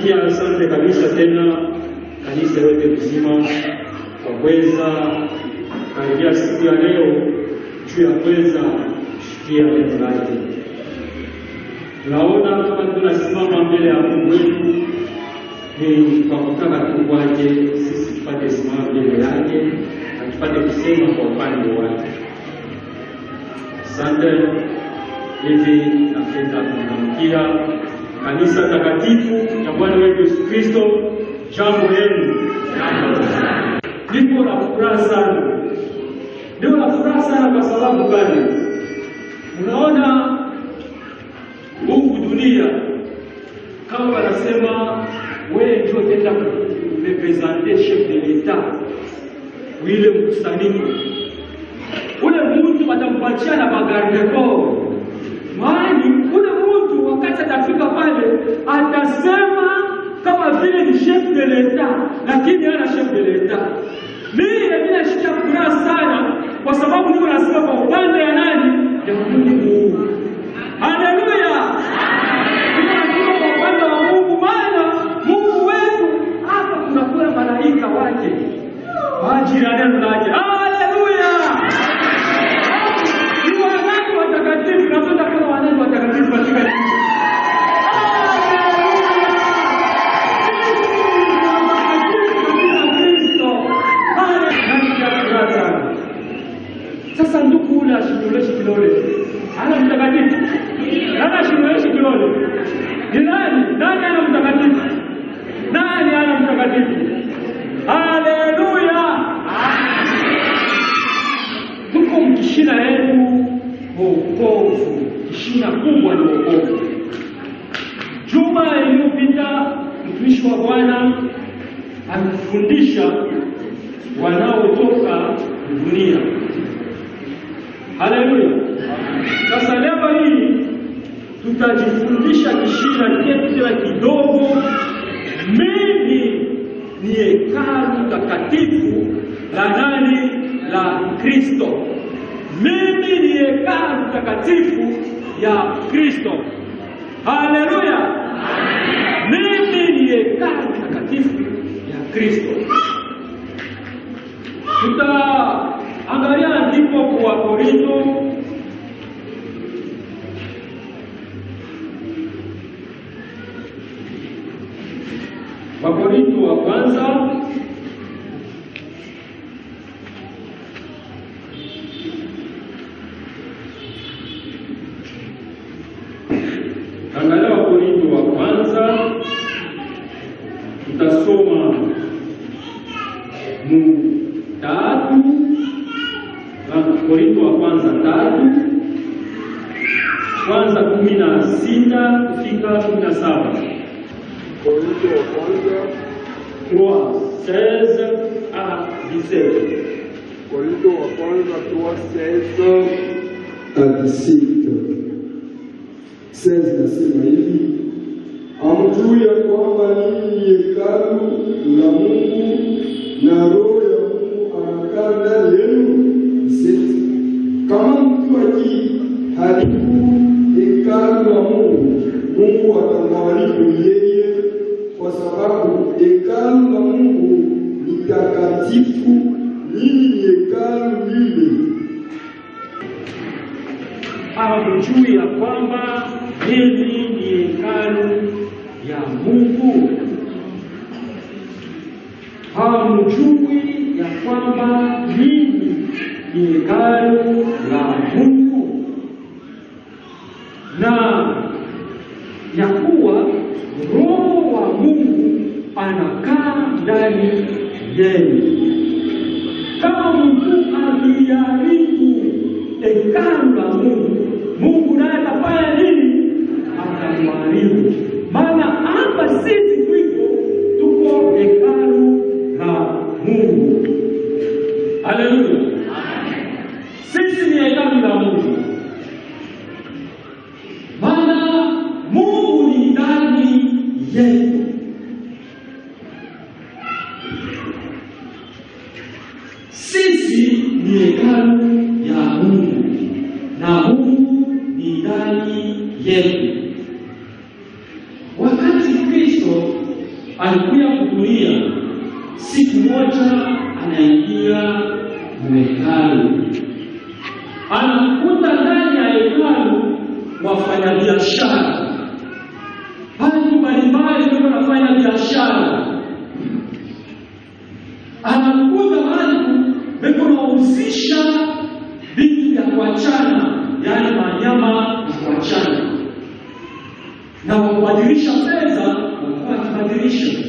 pia asante kabisa tena kanisa yote mzima kwa kuweza karibia siku ya leo juu ya kuweza kushikia neno lake. Tunaona kama tunasimama mbele ya Mungu wetu ni kwa kutaka tu kwake sisi tupate simama mbele yake na tupate kusema kwa upande wake. Asante. Hivi napenda kumtamkia kanisa takatifu ya Bwana wetu Yesu Kristo, jambo lenu. Niko na furaha sana. Ndio na furaha sana kwa sababu gani? Unaona Mungu dunia kama wanasema wewe ndio tenda kurepresenter chef de l'État. Wile mkusanyiko. Ule mtu atampatia na bagarde corps. Maana ule mtu wakati atafika pale atasema kama vile ni chef de l'État, lakini hana chef de l'État. Mimi ninashikia furaha sana kwa sababu niko nasema kwa upande ya nani? Ya Mungu. Haleluya! Tunasema kwa upande wa Mungu, maana Mungu wetu hapa tunakuwa malaika wake. Kwa ajili ya neno lake. Haleluya! Ni wanani watakatifu, tunapenda kama wanani watakatifu katika dunia. Sasa ndugu ule ashinoleshi kilole. Ana mtakatifu. Nani ashinoleshi kilole? Ni nani? Nani ana mtakatifu? Nani ana mtakatifu? Haleluya! Tuko mkishina yetu wokovu. Kishina kubwa ni wokovu. Juma iliyopita mtumishi wa Bwana alifundisha wanaotoka dunia. Haleluya! Sasa leo hii tutajifundisha kishina chetu kila kidogo. Mimi ni hekalu takatifu la nani? La Kristo. Mimi ni hekalu takatifu ya Kristo. Haleluya! Mimi ni hekalu takatifu ya Kristo. Tutaangalia andiko kwa Korinto wa kwanza tutasoma tatu. Korinto wa kwanza 3 kwanza 16 kufika 17. Korinto wa kwanza 3:16 à 17. Korinto wa kwanza 3:16 à 17. 16 nasema hivi: hamjui ya kwamba ninyi ni hekalu la Mungu na Roho ya Mungu anakaa ndani yenu? Kama mtu akiharibu hekalu la Mungu, Mungu atamharibu yeye, kwa sababu hekalu la Mungu ni takatifu. Ninyi ni hekalu lile. Hamjui ya kwamba ninyi ni hekalu ya Mungu? Hamjui ya kwamba ninyi ni hekalu la Mungu na ya kuwa Roho wa Mungu anakaa ndani yenu? Kama mtu akiharibu hekalu la Mungu, Mungu naye atafanya nini? Atamharibu. Maana hapa sisi tuko hekalu la Mungu. Haleluya! Sisi ni hekalu la Mungu. Maana Mungu ni ndani yetu. Sisi ni hekalu ya Mungu na Mungu ni ndani yetu. Wakati Kristo alikuja kutulia. Siku moja anaingia hekalu, anakuta ndani ya hekalu wafanyabiashara, watu mbalimbali ndio wanafanya biashara. Anakuta watu wanaohusisha vitu vya kuachana, yaani wanyama wa kuachana, na wakubadilisha fedha walikuwa wakibadilisha.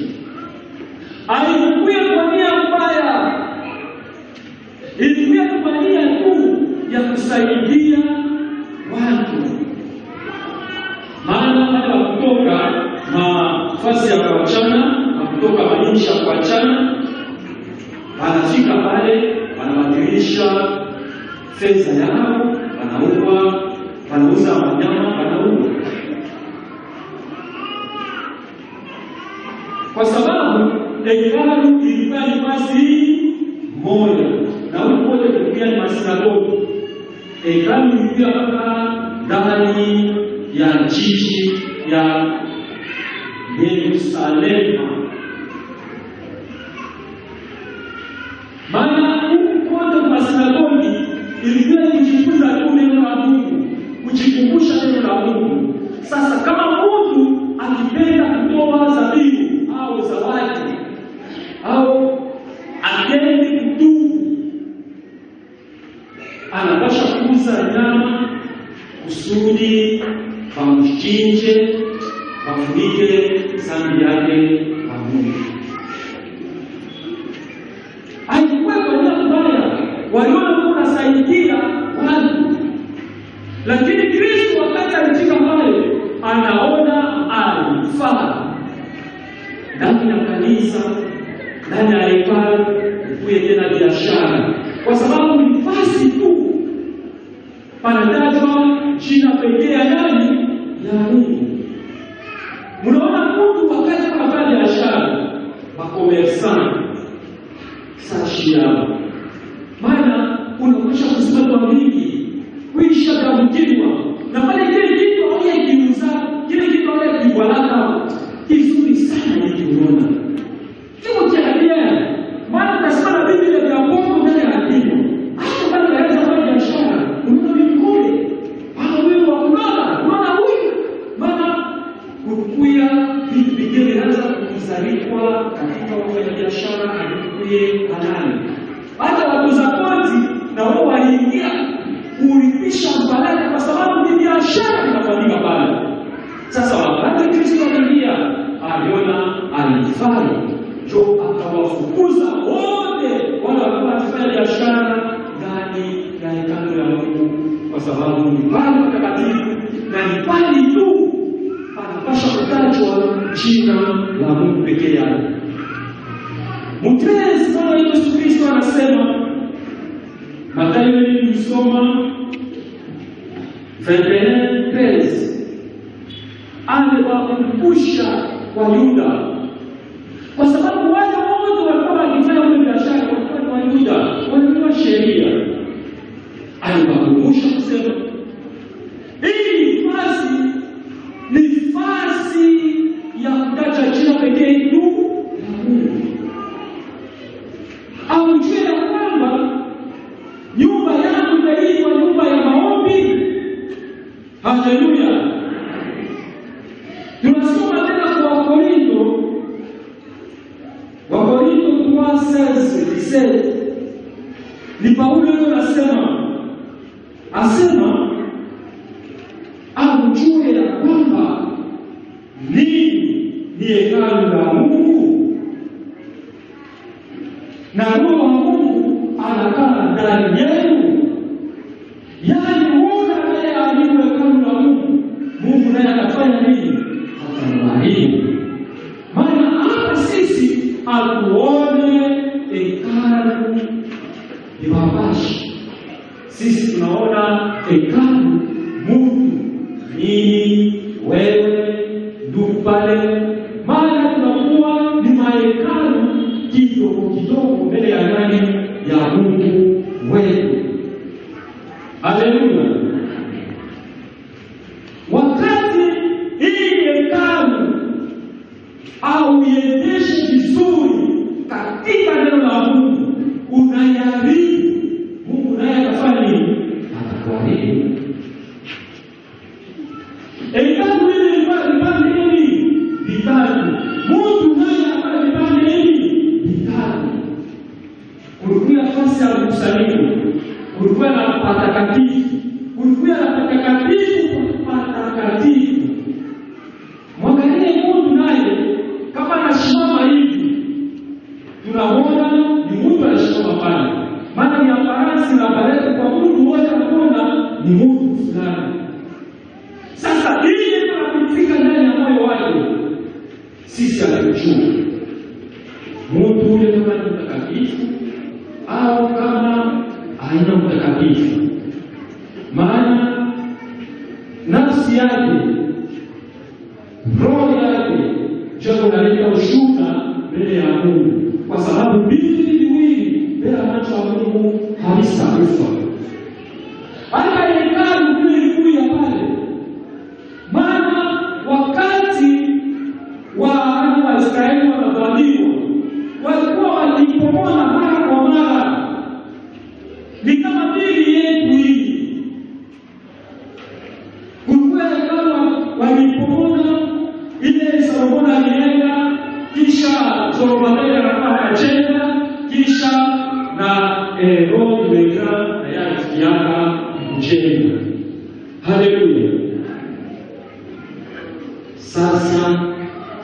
Alikuja kwa nia mbaya, ilikuja kwa nia tu ya kusaidia watu. Maana hata kutoka nafasi ya kuachana na kutoka maisha ya kuachana, wanafika pale wanabadilisha fedha yao, wanauza wanyama, wanauza. Kwa sababu hekalu ilikuwa nafasi moja, na huko wote kulikuwa ni masinagogi. Hekalu ilikuwa hapa ndani ya jiji ya Yerusalemu. Maana huko wote masinagogi ilikuwa kujifunza tu neno la Mungu, kujikumbusha neno la Mungu. Sasa kama mtu akipenda kutoa zabibu au zawadi au akende kutubu, anapasha kuuza nyama kusudi wamchinje, wafunike dhambi yake kwa Mungu. Haikuwa kwa nia mbaya, waliona kunasaidia watu. Lakini Kristo wakati alifika pale, anaona alifaa ndani ya kanisa, ndani ya hekalu kuwe tena biashara, kwa sababu ni nafasi tu panatajwa jina pekee ya nani? Ya Mungu. Mnaona mtu wakati anafanya biashara, makomersani sashia, maana unakwisha kusema kwa mingi, kuisha kabukirwa, na pale kile kitu au kiuza, kile kitu au kiwalaka kizuri sana nikiona. Kimo cha hadiya, maana tunasema na Biblia ya Mungu ndani ya hadiyo. Hata kama unaweza kufanya biashara, unaona mikono, wewe unaona huyu, maana kukuya vitu vingine vinaanza kuzalishwa katika wafanya biashara alikuye halali. Hata wakuza kodi na wao waingia kulipisha mbalani, kwa sababu ni biashara inafanyika pale. Sasa wakati Kristo aliingia, aliona alifanya, ndio akawafukuza wote wale walikuwa wanafanya biashara ndani ya hekalu la Mungu, kwa sababu ni pale takatifu na ni pale tu anapaswa kutajwa jina la Mungu pekee yake. Mtezi kama Yesu Kristo anasema, Mathayo nilisoma 21:13, aliwakumbusha kwa Yuda, kwa sababu wale wote walikuwa wakifanya ile biashara walikuwa ni Wayuda, walikuwa sheria. Aliwakumbusha kusema hii nafasi ya kutaja jina pekee tu la Mungu. Aujue ya kwamba nyumba yangu itaitwa nyumba ya maombi. Haleluya. Tunasoma tena kwa Wakorintho 3:16. Ni Paulo asema aujue ya kwamba ni hekalu la Mungu, na Roho wa Mungu anakaa ndani yenu. Yaani muda naye alipo hekalu la Mungu, Mungu naye atafanya nini? Atambariki. Maana hapa sisi atuone hekalu ni mabashi. Sisi tunaona hekalu Mungu ni wewe, ndugu pale. Maana tunakuwa ni mahekalu kidogo mbele ya nani? Ya Mungu wetu. Haleluya. Wakati hii hekalu au sisi hatujui mtu yule kama ni mtakatifu au kama haina mtakatifu, maana nafsi yake, roho yake jambo naleta ushuhuda mbele ya Mungu, kwa sababu viwili mbele ya macho ya Mungu havitakufa. Hata hekalu kule ya pale, maana wakati wa Israeli wanavaliwa walikuwa wakipomoa mara kwa mara, ni kama dini yetu hii. Kulikuwa hekalu walipomoa ile Solomoni alienda, kisha Zorobabeli akajenga, kisha na Roho imekaa na yake kujenga. Haleluya! Sasa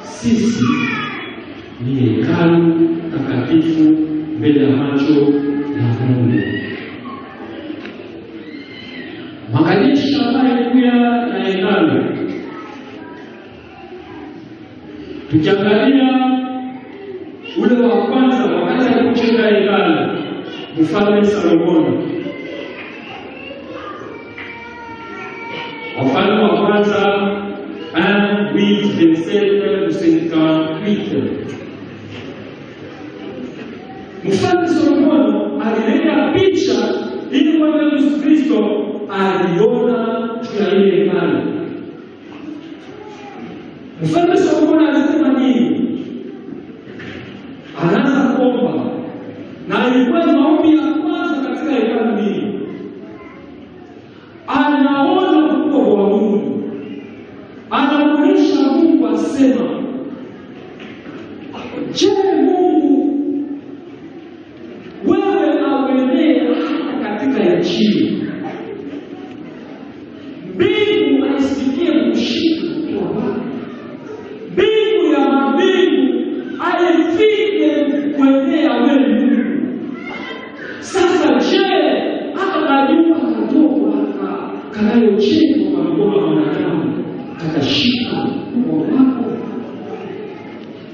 sisi ni hekalu takatifu mbele ya macho ya Mungu. Makanisa ambayo kuya na hekalu, tukiangalia ule wa kwanza wakati alipojenga hekalu, Mfalme Solomoni, Wafalme wa kwanza 1:27-58. Mfalme Solomoni alileta picha ili Bwana Yesu Kristo aliona juu ya ile hekalu. Mfalme Solomoni alisema nini? Anaanza kuomba, na ilikuwa ni maombi ya kwanza katika hekalu hili. Anaona ukubwa wa Mungu, anamuonyesha Mungu, asema, je, Mungu wewe auenee hata katika nchi? Mbingu aisikie kushika kwa mbingu ya mabingu aifike kuenea wewe Mungu. Sasa je, hata kajua kadogo haka kanayochekwa kwa mkono wa mwanadamu katashika kwa wako?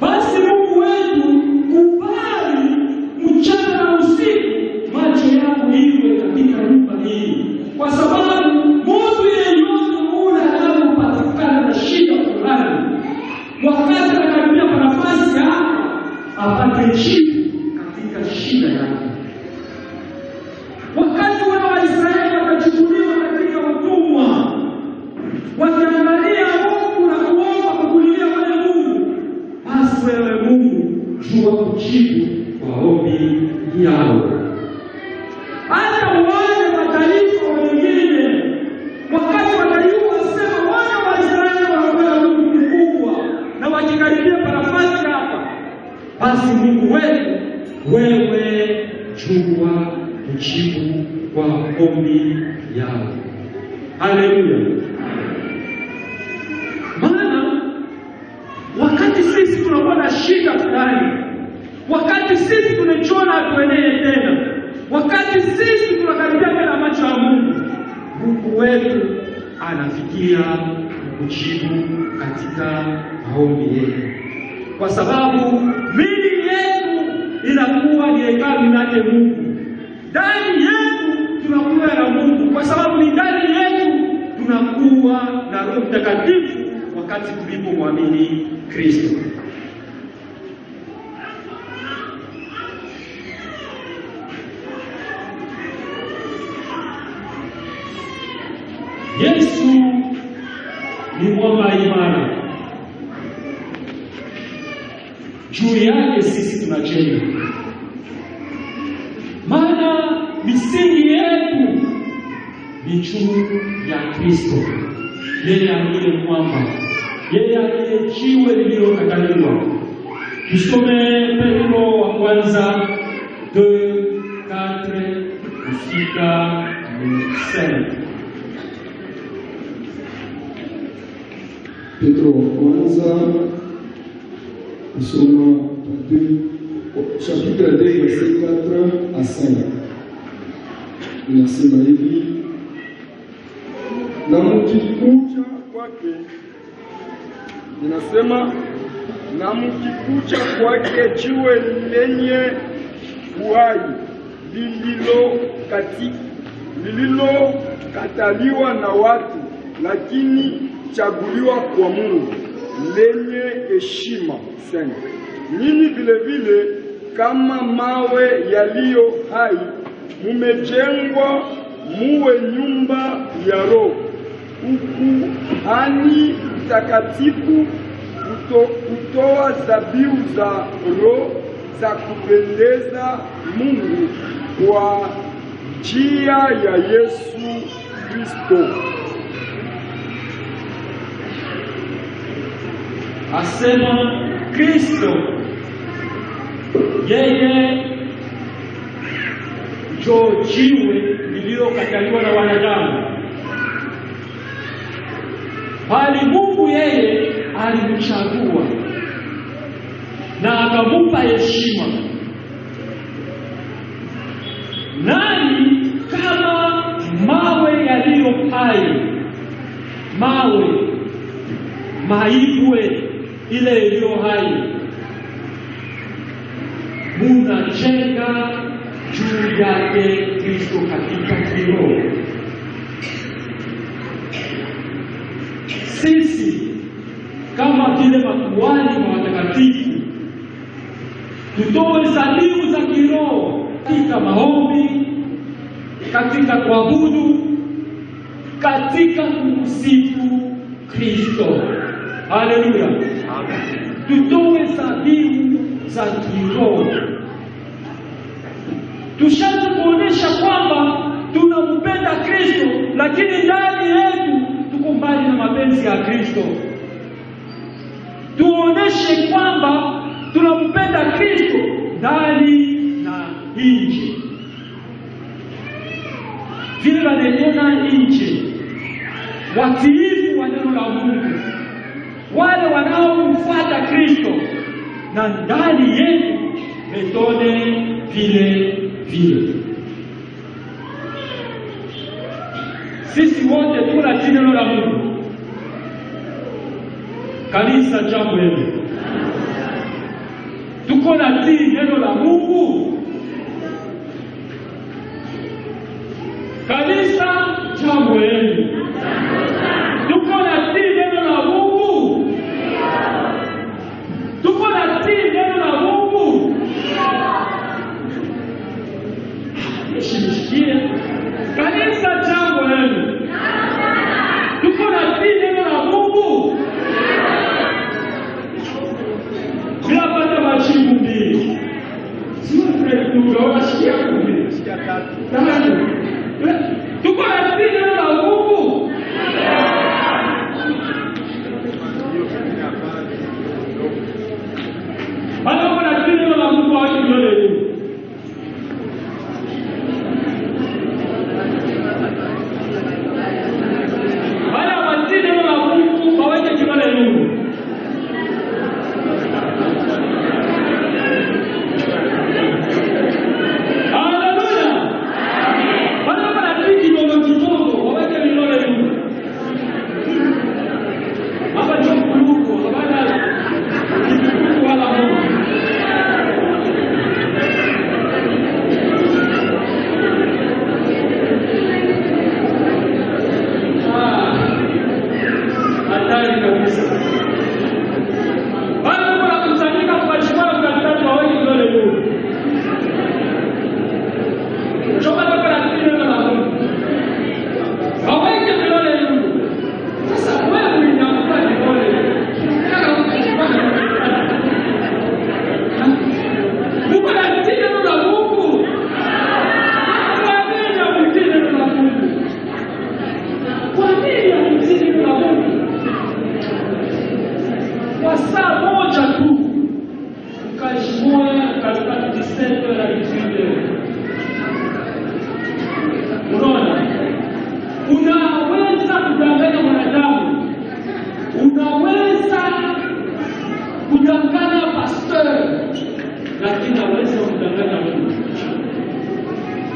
Basi Mungu wetu, kubali mchana na usiku macho yako iwe katika nyumba hii, kwa sababu mtu yeyote ule anapopatikana na shida fulani, wakati anakaribia nafasi hapa apate jibu katika shida yake. Wakati wana wa Israeli wakachukuliwa katika utumwa, wakiangalia Mungu na kuomba kukulilia wewe Mungu, basi wewe Mungu jua kujibu kwa ombi yao. Hata wale mataifa wengine wakati wanajua sema wana wa Israeli wanakwenda Mungu mkubwa, na wakikaribia nafasi hapa, basi Mungu wetu, wewe jua kujibu kwa ombi yao. Haleluya! Maana wakati sisi tunakuwa na shida fulani, wakati sisi tumechoka hatuenee tena, wakati sisi tunakaribia na macho ya Mungu, Mungu wetu anafikia kujibu katika maombi yetu, kwa sababu mili yetu inakuwa ni hekalu lake Mungu. Ndani yetu tunakuwa na Mungu, kwa sababu ni ndani yetu tunakuwa na Roho Mtakatifu wakati tulipomwamini Kristo. Yesu ni mwamba imara, juu yake sisi tunajenga. Maana misingi yetu ni juu ya Kristo, yeye aliye mwamba, yeye aliye jiwe lililokataliwa. Tusome Petro wa kwanza 2:4 kufika 5. Petro wa kwanza kusoma chapitre 2 verset 4 à 5. Inasema hivi: na mkikuja kwake, inasema na mkikuja kwake jiwe lenye uhai lililokataliwa na watu, lakini chaguliwa kwa Mungu, lenye heshima sana. Nyinyi vile vile kama mawe yaliyo hai mumejengwa muwe nyumba ya Roho, ukuhani mtakatifu, kutoa dhabihu za Roho za kupendeza Mungu kwa njia ya Yesu Kristo. Asema Kristo yeye ndio jiwe lililokataliwa na wanadamu, bali Mungu yeye alimchagua na akamupa heshima. Nani kama mawe yaliyo hai, maibwe ile iliyo hai, munajenga juu yake Kristo katika kiroho. Sisi kama vile makuhani na watakatifu tutoe dhabihu za kiroho katika maombi, katika kuabudu, katika kumsifu Kristo. Haleluya! Tutoe dhabihu za kiroho. Tushaanza kuonesha kwamba tunampenda Kristo, lakini ndani yetu tuko mbali na mapenzi ya Kristo. Tuoneshe kwamba tunampenda Kristo ndani na nje. Vile wanaona nje watiifu wa neno la Mungu, wale wanaomfuata Kristo, na ndani yetu metone vile vile. Sisi wote tunatii neno la Mungu. Kanisa, jambo hili tuko natii neno la Mungu. Kanisa, jambo hili tuko natii neno la Mungu. Tuko natii neno la Mungu. Shimshikie kanisa, jambo hili tuko natii neno la Mungu. Tunapata majibu mbili. Sio tunaona shikia kumi, shikia tatu. Tuko natii neno la Mungu. Bado kuna natii neno la Mungu wa kilele.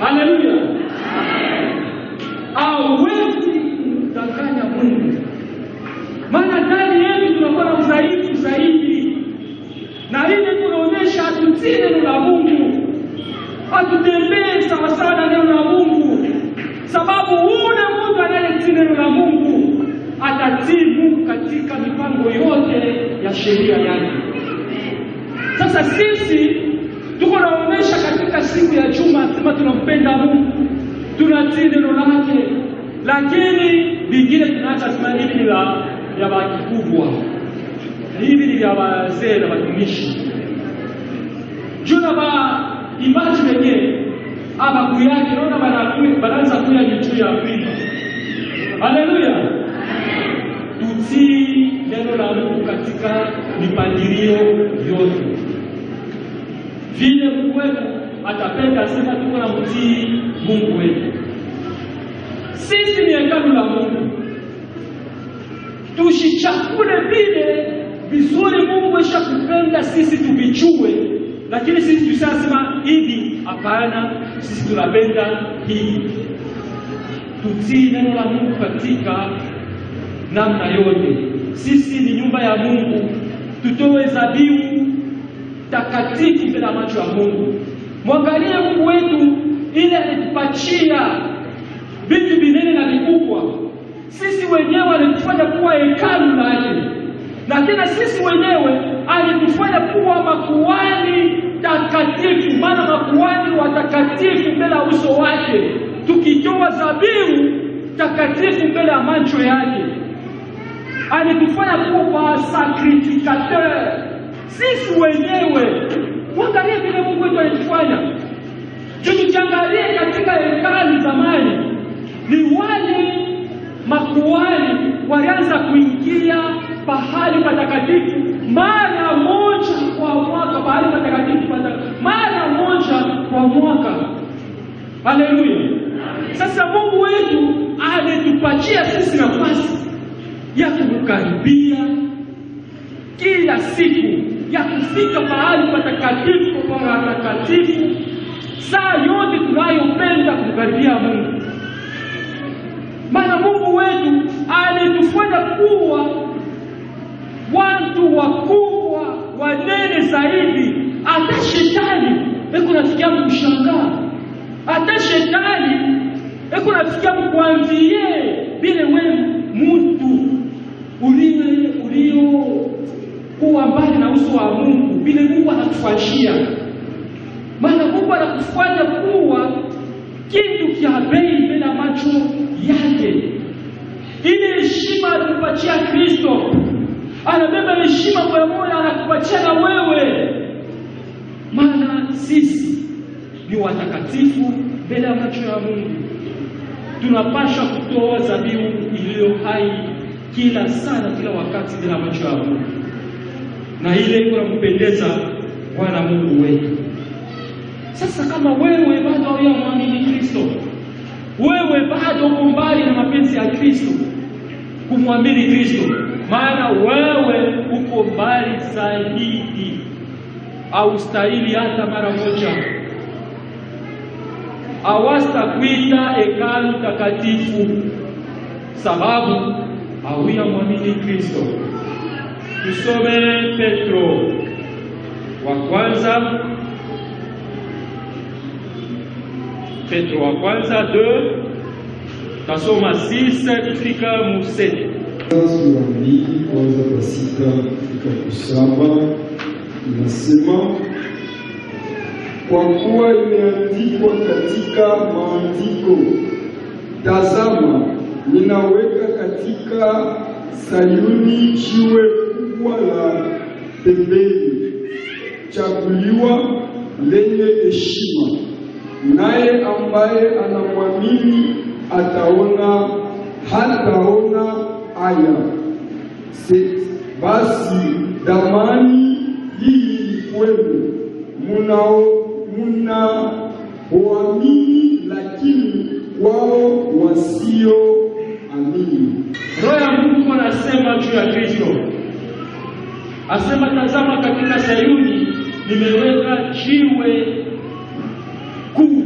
Haleluya. Hawezi kumdanganya Mungu. Maana ndani yetu tunakuwa na udhaifu zaidi. tutii neno la Mungu, atutembee sawasawa na neno la Mungu, sababu ule mtu anayetii neno la Mungu atatii Mungu katika mipango yote ya sheria yake. Sasa sisi tuko naonesha katika siku ya juma kama tunampenda Mungu, tunatii neno lake, lakini vingine tunaacha sema hivi ya wakubwa, hivi ni vya wazee na watumishi. Juna ba imagine wenyewe abaku yake naona banaanza kuya mitu ya Afrika. Haleluya! Tutii neno la Mungu katika mipangilio yote. Vile Mungu wetu atapenda sema tuko na mtii Mungu wetu. Sisi ni hekalu la Mungu. Tushichakule vile vizuri Mungu wesha kupenda sisi tuvichue, lakini sisi tusasema hivi hapana, sisi tunapenda hivi. Tutii neno la Mungu katika namna yote. Sisi ni nyumba ya Mungu, tutoe dhabihu takatifu mbele ya macho ya Mungu. Mwangalie Mungu wetu ile alitupatia vitu vinene na vikubwa. Sisi wenyewe alitufanya kuwa hekalu lake, na tena sisi wenyewe alitufanya kuwa makuhani takatifu, maana makuhani watakatifu mbele ya uso wake, tukitoa dhabihu takatifu mbele ya macho yake. Alitufanya kuwa sacrificateur. Sisi wenyewe mwangalie vile Mungu wetu alitufanya. Tukiangalia katika hekalu zamani, ni wale makuhani walianza kuingia pahali patakatifu mara moja kwa mwaka, pahali patakatifu mara moja kwa mwaka. Haleluya! Sasa Mungu wetu alitupatia sisi nafasi ya kumkaribia kila siku, ya kufika pahali patakatifu kwa watakatifu saa yote tunayopenda kumkaribia Mungu. Maana Mungu wetu alitufanya kuwa watu wakubwa wanene zaidi. Hata shetani eko nafikia mkushangaa, hata shetani eko nafikia mkuanzie vile wewe mtu ulio kuwa mbali na uso wa Mungu, vile Mungu anatufanyia. Maana Mungu anakufanya kuwa kitu kia bei mbele ya macho yake. Ile heshima alikupatia Kristo, anabeba heshima kwa moyo anakupatia na wewe. Maana sisi ni watakatifu mbele ya macho ya Mungu. Tunapaswa kutoa dhabihu iliyo hai kila sana, kila wakati mbele ya macho ya Mungu, na ile kumpendeza Bwana Mungu wetu. Sasa kama wewe bado hujamwamini Kristo, wewe bado uko mbali na mapenzi ya Kristo, kumwamini Kristo, maana wewe uko mbali zaidi, au stahili hata mara moja hawastakuita hekalu takatifu, sababu hujamwamini Kristo. Tusome Petro wa kwanza, Petro wa kwanza 2, tasoma 6 kufika 7. Sura 2 kwanza kwa 6 kufika 7 inasema, kwa kuwa imeandikwa katika maandiko, tazama ninaweka katika Sayuni jiwe kubwa la pembeni, chaguliwa lenye heshima, naye ambaye anamwamini hataona haya. Basi damani hii kwenu munaoamini, lakini wao wasioamini. Roho ya Mungu anasema juu ya Kristo, asema tazama katika Sayuni nimeweka jiwe kuu.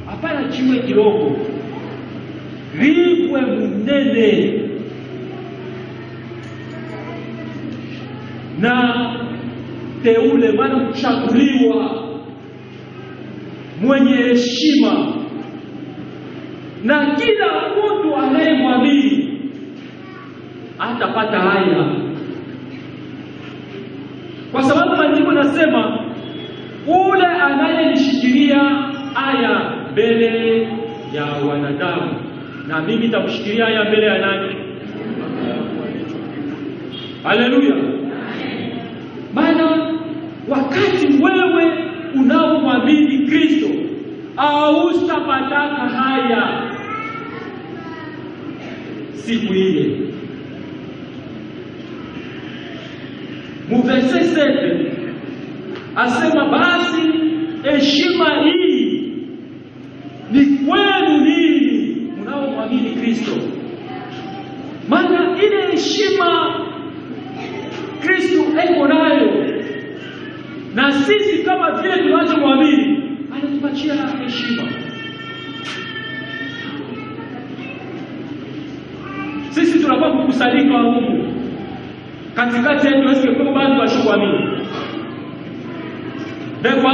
Hapana jiwe kidogo, jiwe munene, na mteule, maana mchaguliwa, mwenye heshima, na kila mtu anayemwamini atapata haya, kwa sababu maandiko nasema ule anayenishikilia haya mbele ya wanadamu, na mimi nitamshikilia haya mbele ya nani? Haleluya! Maana wakati wewe unaomwamini Kristo hautapataka haya siku ile. Verse 7 asema basi heshima hii ni kwenu ninyi mnaomwamini Kristo. Maana ile heshima Kristo eko nayo, na sisi kama vile tunachomwamini anatupatia heshima. Sisi tunakuwa kukusanyika wa Mungu katikati yetu, wasikie kwa bado washukuamini. Beko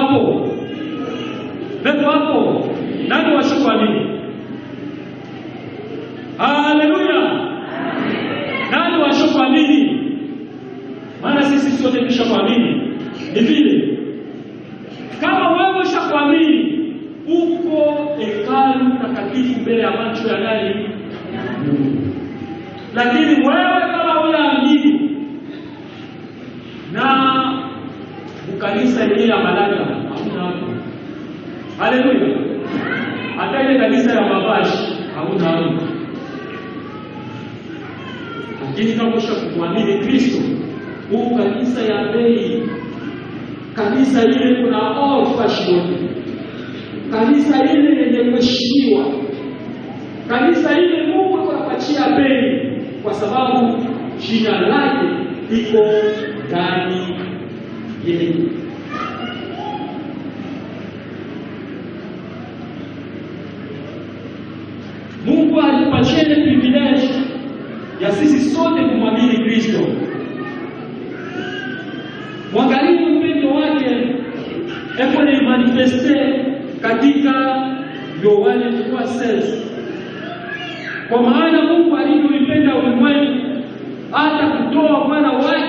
hapo nani washukuamini? Haleluya! Nani washukuamini? Maana sisi sote tushakuamini. Ni vile kama wewe ushakuamini, uko hekalu takatifu mbele ya macho ya nani? Lakini wewe kama unaamini na kanisa ile ya Malaga hauna hapo. Haleluya! Hata ile kanisa ya Babashi hauna hapo. Lakini kama ushakuamini Kristo, huu kanisa ya bei, kanisa ile kuna fashion, kanisa ile yenye kuheshimiwa, kanisa ile Mungu anapatia bei, kwa sababu jina lake liko ndani yenu. Mungu alipatia privilege ya sisi sote kumwamini Kristo. Mwangalie upendo wake epone manifeste katika Yohana 3:16. Kwa maana Mungu alivyoipenda ulimwengu hata kutoa mwana wake